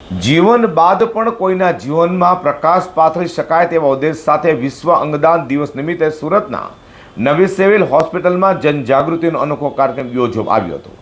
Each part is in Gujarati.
જીવન બાદ પણ કોઈના જીવનમાં પ્રકાશ પાથરી શકાય તેવા ઉદ્દેશ સાથે વિશ્વ અંગદાન દિવસ નિમિત્તે સુરતના નવી સિવિલ હોસ્પિટલમાં જનજાગૃતિનો અનોખો કાર્યક્રમ યોજવામાં આવ્યો હતો,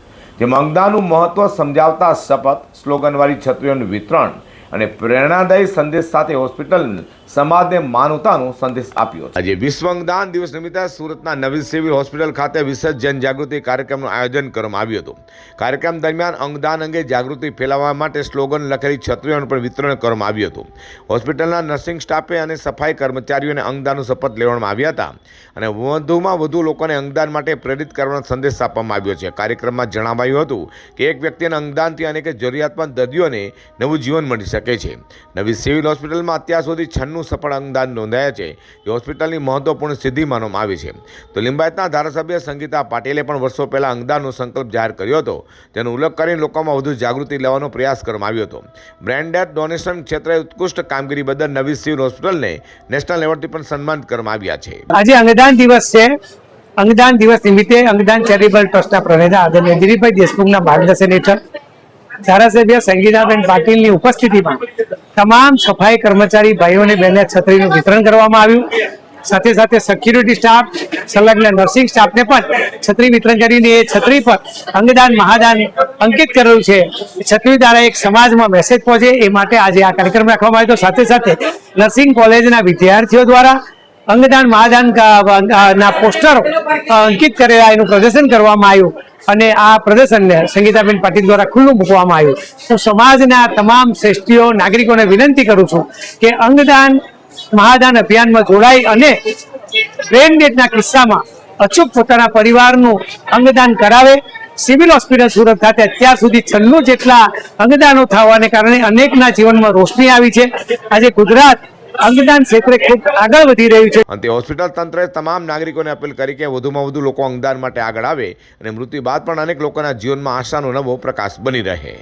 જેમાં અંગદાનનું મહત્વ સમજાવતા શપથ, સ્લોગનવાળી છત્રીઓનું વિતરણ અને પ્રેરણાદાયી સંદેશ સાથે હોસ્પિટલ સમાજને માનવતાનો સંદેશ આપ્યો છે। આજે વિશ્વ અંગદાન દિવસ નિમિત્તે સુરતના નવી સિવિલ હોસ્પિટલ ખાતે વિશેષ જનજાગૃતિ કાર્યક્રમનું આયોજન કરવામાં આવ્યું હતું। કાર્યક્રમ દરમિયાન અંગદાન અંગે જાગૃતિ ફેલાવવા માટે સ્લોગન લખેલી છત્રીઓનું પણ વિતરણ કરવામાં આવ્યું હતું। હોસ્પિટલના નર્સિંગ સ્ટાફે અને સફાઈ કર્મચારીઓને અંગદાનનો શપથ લેવામાં આવ્યા હતા અને વધુમાં વધુ લોકોને અંગદાન માટે પ્રેરિત કરવાનો સંદેશ આપવામાં આવ્યો છે। કાર્યક્રમમાં જણાવાયું હતું કે એક વ્યક્તિના અંગદાનથી અનેક જરૂરિયાતમંદ દર્દીઓને નવું જીવન મળી શકે છે। નવી સિવિલ હોસ્પિટલમાં અત્યાર સુધી 96 સફળ અંગદાન નોંધાયા છે, જે હોસ્પિટલની મહત્વપૂર્ણ સિદ્ધિ માનવામાં આવી છે। તો લિંબાયતના ધારાસભ્ય સંગીતા પાટીલે પણ વર્ષો પહેલા અંગદાનનો સંકલ્પ જાહેર કર્યો હતો, તેનો ઉલ્લેખ કરીને લોકોમાં વધુ જાગૃતિ લેવાનો પ્રયાસ કરવામાં આવ્યો હતો। બ્રેન ડેથ ડોનેશન ક્ષેત્રે ઉત્કૃષ્ટ કામગીરી બદલ નવી સિવિલ હોસ્પિટલને નેશનલ એવોર્ડથી પણ સન્માનિત કરવામાં આવ્યા છે। આજે અંગદાન દિવસ છે। અંગદાન દિવસ નિમિત્તે અંગદાન ચેરિટેબલ ટ્રસ્ટના પ્રણેતા આદરણીય દિલીપભાઈ દેશમુખના માર્ગદર્શન હેઠળ ધારાસભ્ય સંગીતાબેન પાટીલની ઉપસ્થિતિમાં તમામ સફાઈ કર્મચારી ભાઈઓ અને બહેનોને છત્રીનું વિતરણ કરવામાં આવ્યું। સાથે સાથે સિક્યુરિટી સ્ટાફ, સંલગ્ન નર્સિંગ સ્ટાફને પણ છત્રી વિતરણ કરીને એ છત્રી પર અંગદાન મહાદાન અંકિત કરેલું છે। છત્રી દ્વારા એક સમાજમાં મેસેજ પહોંચે એ માટે આજે આ કાર્યક્રમ રાખવામાં આવ્યો। સાથે સાથે નર્સિંગ કોલેજના વિદ્યાર્થીઓ દ્વારા અંગદાન મહાદાન ના પોસ્ટરો અંકિત કરેલા એનું પ્રદર્શન કરવામાં આવ્યું અને આ પ્રદર્શનને સંગીતાબેન પાટીલ દ્વારા ખુલ્લું મૂકવામાં આવ્યું। હું સમાજના તમામ શ્રેષ્ઠીઓ નાગરિકોને વિનંતી કરું છું કે અંગદાન મહાદાન અભિયાનમાં જોડાઈ અને બ્રેન ડેથના કિસ્સામાં અચૂક પોતાના પરિવારનું અંગદાન કરાવે। સિવિલ હોસ્પિટલ સુરત ખાતે અત્યાર સુધી 96 જેટલા અંગદાનો થવાને કારણે અનેકના જીવનમાં રોશની આવી છે। આજે ગુજરાત અંગદાન ક્ષેત્રે ખૂબ આગળ વધી રહ્યું છે। અંતે હોસ્પિટલ તંત્રએ તમામ નાગરિકોને અપીલ કરી કે વધુમાં વધુ લોકો અંગદાન માટે આગળ આવે અને મૃત્યુ બાદ પણ અનેક લોકોના જીવનમાં આશાનો નવો પ્રકાશ બની રહે।